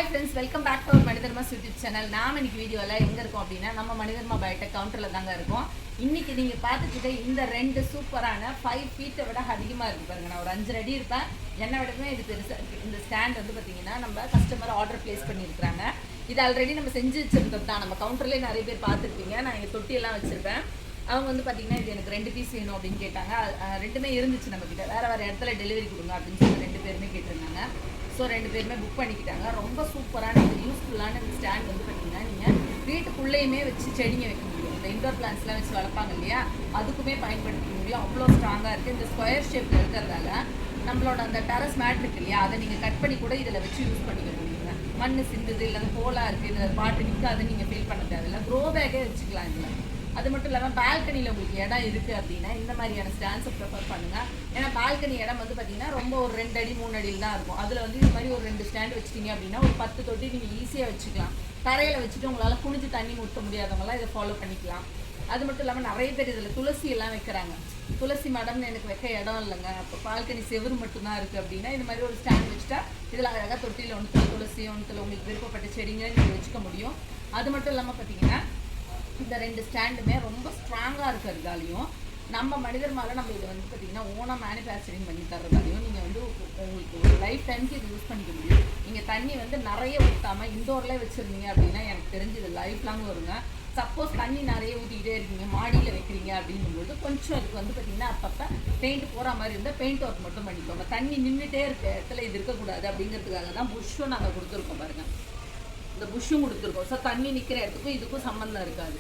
Hi friends, welcome back to our Manidharma YouTube channel. நாம இன்னைக்கு வீடியோல எங்க இருக்கோம் அப்படினா நம்ம மனிதர்மா பயோடெக் கவுண்டர்ல தாங்க இருக்கோம். இன்னைக்கு நீங்க பார்த்துட்டு இந்த ரெண்டு சூப்பரான 5 feet விட அதிகமா இருக்கு பாருங்க. நான் ஒரு 5 அடி இருப்பேன். என்ன விடவே இது பெருசா இருக்கு. இந்த ஸ்டாண்ட் வந்து பாத்தீங்கன்னா நம்ம கஸ்டமர் ஆர்டர் பிளேஸ் பண்ணிருக்காங்க. இது ஆல்ரெடி நம்ம செஞ்சு வச்சிருந்தது தான். நம்ம கவுண்டர்லயே நிறைய பேர் பார்த்திருப்பீங்க. நான் இங்க தொட்டி எல்லாம் வச்சிருப்பேன். அவங்க வந்து பாத்தீங்கன்னா இது எனக்கு 2 பீஸ் வேணும் அப்படின்னு கேட்டாங்க. ரெண்டுமே இருந்துச்சு நம்ம கிட்ட. வேற வேற இடத்துல டெலிவரி கொடுங்க அப்படின்னு சொல்லி ரெண்டு பேருமே கேட்டிருந்தாங்க. ஸோ ரெண்டு பேருமே புக் பண்ணிக்கிட்டாங்க. ரொம்ப சூப்பரான இந்த யூஸ்ஃபுல்லான இந்த ஸ்டாண்ட் வந்து பார்த்தீங்கன்னா நீங்கள் வீட்டுக்குள்ளேயுமே வச்சு செடிங்க வைக்க முடியும். இந்த இண்டோர் பிளான்ஸ்லாம் வச்சு வளர்ப்பாங்க இல்லையா, அதுக்குமே பயன்படுத்த முடியும். அவ்வளோ ஸ்ட்ராங்காக இருக்குது. இந்த ஸ்கொயர் ஷேப்பில் இருக்கிறதால நம்மளோட அந்த டெரஸ் மேட் இருக்கு இல்லையா, அதை நீங்கள் கட் பண்ணி கூட இதில் வச்சு யூஸ் பண்ணிக்க முடியுங்க. மண் சிந்துது இல்லை அந்த ஹோலாக இருக்குது, இதில் பாட்டு நிற்காது, நீங்கள் ஃபீல் பண்ண தேவையில்லை. க்ரோ பேக்கே வச்சுக்கலாம் இதில். அது மட்டும் இல்லாமல் பால்கனியில் உங்களுக்கு இடம் இருக்குது அப்படின்னா இந்த மாதிரியான ஸ்டாண்ட்ஸை ப்ரிஃபர் பண்ணுங்கள். ஏன்னா பால்கனி இடம் வந்து பார்த்தீங்கன்னா ரொம்ப ஒரு 2 அடி 3 அடியில் தான் இருக்கும். அதில் வந்து இது மாதிரி ஒரு 2 ஸ்டாண்ட் வச்சுட்டிங்க அப்படின்னா ஒரு 10 தொட்டி நீங்கள் ஈஸியாக வச்சுக்கலாம். தரையில் வச்சுட்டு உங்களால் குனிஞ்சு தண்ணி ஊற்ற முடியாதவங்களாம் இதை ஃபாலோ பண்ணிக்கலாம். அது மட்டும் இல்லாமல் நிறைய பேர் இதில் துளசி எல்லாம் வைக்கிறாங்க. துளசி மடம்னு எனக்கு வைக்க இடம் இல்லைங்க, அப்போ பால்கனி செவரு மட்டும்தான் இருக்குது அப்படின்னா இது மாதிரி ஒரு ஸ்டாண்ட் வச்சுட்டா இதில் அழகாக தொட்டியில் ஒன்றுத்துல துளசி ஒன்றுத்துல உங்களுக்கு விருப்பப்பட்ட செடிங்க நீங்கள் வச்சுக்க முடியும். அது மட்டும் இல்லாமல் பார்த்தீங்கன்னா இந்த 2 ஸ்டாண்டுமே ரொம்ப ஸ்ட்ராங்காக இருக்கிறதாலையும் நம்ம மனிதர்மால நம்ம இதை வந்து பார்த்தீங்கன்னா ஓனாக மேனுஃபேக்சரிங் பண்ணி தர்றதாலையும் நீங்கள் வந்து உங்களுக்கு ஒரு லைஃப் டைமுக்கு இது யூஸ் பண்ணிக்க முடியும். நீங்கள் தண்ணி வந்து நிறைய ஊற்றாமல் இண்டோர்லேயே வச்சுருந்தீங்க அப்படின்னா எனக்கு தெரிஞ்சு இது லைஃப் லாங் வருங்க. சப்போஸ் தண்ணி நிறைய ஊற்றிக்கிட்டே இருக்கீங்க, மாடியில் வைக்கிறீங்க அப்படிங்கும்போது கொஞ்சம் இதுக்கு வந்து பார்த்தீங்கன்னா அப்பப்போ பெயிண்ட் போகிற மாதிரி இருந்தால் பெயிண்ட் ஒர்க் மட்டும் பண்ணிக்கோங்க. தண்ணி நின்றுட்டே இருக்க இடத்துல இது இருக்கக்கூடாது அப்படிங்கிறதுக்காக தான் புஷ்ஷும் நாங்கள் கொடுத்துருக்கோம் பாருங்கள். இந்த புஷ்ஷும் கொடுத்துருக்கோம். ஸோ தண்ணி நிற்கிற இடத்துக்கும் இதுக்கும் சம்மந்தம் இருக்காது.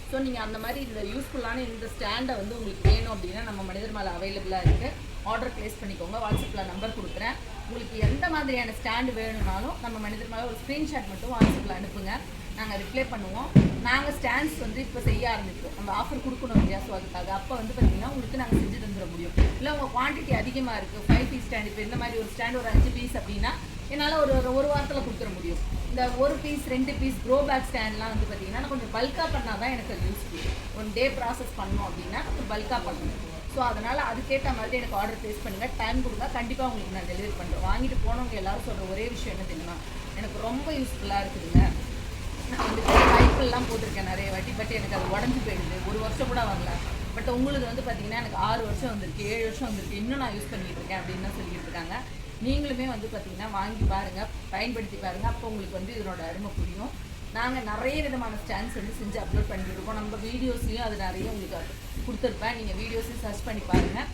ஸோ நீங்கள் அந்த மாதிரி இந்த யூஸ்ஃபுல்லான இந்த ஸ்டாண்டை வந்து உங்களுக்கு வேணும் அப்படின்னா நம்ம மனிதர்மால அவைலபிளாக இருக்குது. ஆர்டர் ப்ளேஸ் பண்ணிக்கோங்க. வாட்ஸ்அப்பில் நம்பர் கொடுக்குறேன். உங்களுக்கு எந்த மாதிரியான ஸ்டாண்டு வேணும்னாலும் நம்ம மனிதர்மால ஒரு ஸ்க்ரீன்ஷாட் மட்டும் வாட்ஸ்அப்பில் அனுப்புங்க, நாங்கள் ரிப்ளை பண்ணுவோம். நாங்கள் ஸ்டாண்ட்ஸ் வந்து இப்போ செய்ய ஆரம்பிக்கிறோம். நம்ம ஆஃபர் கொடுக்கணும் இல்லையா, ஸோ அதுக்காக அப்போ வந்து பார்த்தீங்கன்னா உங்களுக்கு நாங்கள் செஞ்சு தந்துட முடியும். இல்லை உங்கள் குவான்டிட்டி அதிகமாக இருக்குது, 5 பீஸ் ஸ்டாண்ட், இப்போ இந்த மாதிரி ஒரு ஸ்டாண்ட் ஒரு 5 பீஸ் அப்படின்னா என்னால் ஒரு வாரத்தில் கொடுத்துட முடியும். இந்த 1 பீஸ் 2 பீஸ் க்ரோ பேக் ஸ்டாண்ட்லாம் வந்து பார்த்தீங்கன்னா நான் கொஞ்சம் பல்காக பண்ணால் தான் எனக்கு அது யூஸ்ஃபுல். 1 டே ப்ராசஸ் பண்ணோம் அப்படின்னா கொஞ்சம் பல்காக பண்ணணும். ஸோ அதனால் அதுக்கேற்ற மாதிரி எனக்கு ஆர்டர் ப்ளேஸ் பண்ணுங்கள், டைம் கொடுங்க, கண்டிப்பாக உங்களுக்கு நான் டெலிவரி பண்ணுறேன். வாங்கிட்டு போனவங்க எல்லோரும் சொல்கிற ஒரே விஷயம் என்ன தெரியுமா, எனக்கு ரொம்ப யூஸ்ஃபுல்லாக இருக்குதுங்க. நான் வந்து பைப்பெல்லாம் போட்டிருக்கேன் நிறைய வாட்டி, பட் எனக்கு அது உடஞ்சி போயிடுது, 1 வருஷம் கூட வரல. பட் உங்களுக்கு வந்து பார்த்தீங்கன்னா எனக்கு 6 வருஷம் வந்திருக்கு, 7 வருஷம் வந்திருக்கு, இன்னும் நான் யூஸ் பண்ணிகிட்டு இருக்கேன் அப்படின்னு தான் சொல்லிட்டு இருக்காங்க. நீங்களுமே வந்து பார்த்தீங்கன்னா வாங்கி பாருங்கள், பயன்படுத்தி பாருங்கள், அப்போ உங்களுக்கு வந்து இதனோட அருமை புரியும். நாங்கள் நிறைய விதமான ஸ்டாண்ட்ஸ் வந்து செஞ்சு அப்லோட் பண்ணிட்டு இருக்கோம். நம்ம வீடியோஸ்லையும் அது நிறைய உங்களுக்கு கொடுத்துருப்பேன். நீங்கள் வீடியோஸையும் சர்ச் பண்ணி பாருங்கள்.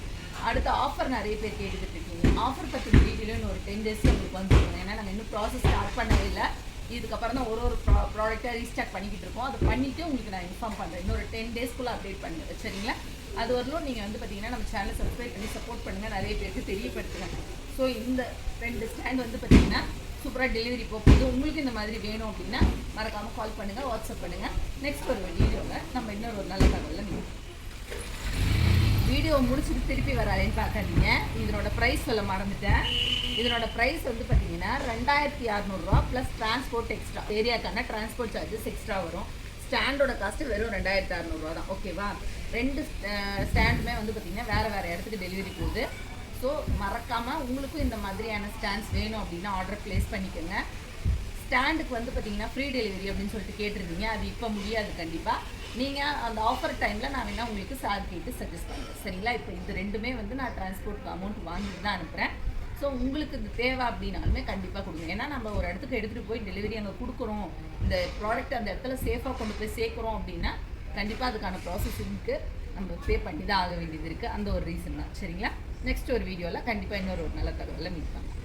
அடுத்த ஆஃபர் நிறைய பேர் கேட்டுக்கிட்டு இருக்கீங்க. ஆஃபர் பற்றி டீட்டெயிலும் ஒரு 10 டேஸில் உங்களுக்கு வந்துருக்கோம். ஏன்னா நாங்கள் இன்னும் ப்ராசஸ் ஸ்டார்ட் பண்ணவே இல்லை. இதுக்கப்புறம் தான் ஒரு ப்ராடக்டாக ரீஸ்டார்ட் பண்ணிக்கிட்டு இருக்கோம். அதை பண்ணிவிட்டு உங்களுக்கு நான் இன்ஃபார்ம் பண்ணுறேன். இன்னொரு 10 டேஸ்க்குள்ளே அப்டேட் பண்ணுங்கள், சரிங்களா? அது வரலும் நீங்கள் வந்து பார்த்தீங்கன்னா நம்ம சேனலை சப்ஸ்கிரைப் பண்ணி சப்போர்ட் பண்ணுங்கள், நிறைய பேருக்கு தெரியப்படுத்துங்க. ஸோ இந்த 2 ஸ்டாண்ட் வந்து பார்த்தீங்கன்னா சூப்பராக டெலிவரி போகுது. உங்களுக்கு இந்த மாதிரி வேணும் அப்படின்னா மறக்காமல் கால் பண்ணுங்கள், வாட்ஸ்அப் பண்ணுங்கள். நெக்ஸ்ட் ஒரு வீடியோவில் நம்ம இன்னொரு நல்ல தகவலில் நீங்கள் வீடியோ முடிச்சுட்டு திருப்பி வராலேன்னு பார்க்காதீங்க. இதனோட ப்ரைஸ் சொல்ல மறந்துட்டேன். இதனோட ப்ரைஸ் வந்து பார்த்தீங்கன்னா 2600 ரூபா ப்ளஸ் டிரான்ஸ்போர்ட் எக்ஸ்ட்ரா. ஏரியாக்கான டிரான்ஸ்போர்ட் சார்ஜஸ் எக்ஸ்ட்ரா வரும். ஸ்டாண்டோட காஸ்ட்டு வெறும் 2600 ரூபா தான், ஓகேவா? 2 ஸ்டாண்டுமே வந்து பார்த்தீங்கன்னா வேறு வேறு இடத்துக்கு டெலிவரி போகுது. ஸோ மறக்காமல் உங்களுக்கும் இந்த மாதிரியான ஸ்டாண்ட்ஸ் வேணும் அப்படின்னா ஆர்டர் ப்ளேஸ் பண்ணிக்கோங்க. ஸ்டாண்டுக்கு வந்து பார்த்தீங்கன்னா ஃப்ரீ டெலிவரி அப்படின்னு சொல்லிட்டு கேட்டிருந்தீங்க. அது இப்போ முடியாது கண்டிப்பாக. நீங்கள் அந்த ஆஃபர் டைமில் நான் வேணால் உங்களுக்கு சார் கேட்டு சஜஸ்ட் பண்ணுறேன், சரிங்களா? இப்போ இது ரெண்டுமே வந்து நான் டிரான்ஸ்போர்ட் அமௌண்ட் வாங்கிட்டு தான் அனுப்புகிறேன். ஸோ உங்களுக்கு இது தேவை அப்படின்னாலுமே கண்டிப்பாக கொடுங்க. ஏன்னா நம்ம ஒரு இடத்துக்கு எடுத்துகிட்டு போய் டெலிவரி அங்கே கொடுக்குறோம், இந்த ப்ராடக்ட் அந்த இடத்துல சேஃபாக கொண்டு போய் சேர்க்குறோம் அப்படின்னா கண்டிப்பாக அதுக்கான ப்ராசஸிங்க்கு நம்ம பே பண்ணி தான் ஆக வேண்டியது இருக்குது. அந்த ஒரு ரீசன் தான், சரிங்களா? நெக்ஸ்ட் ஒரு வீடியோவில் கண்டிப்பாக இன்னொரு நல்ல தகவலை மீட் பண்ணலாம்.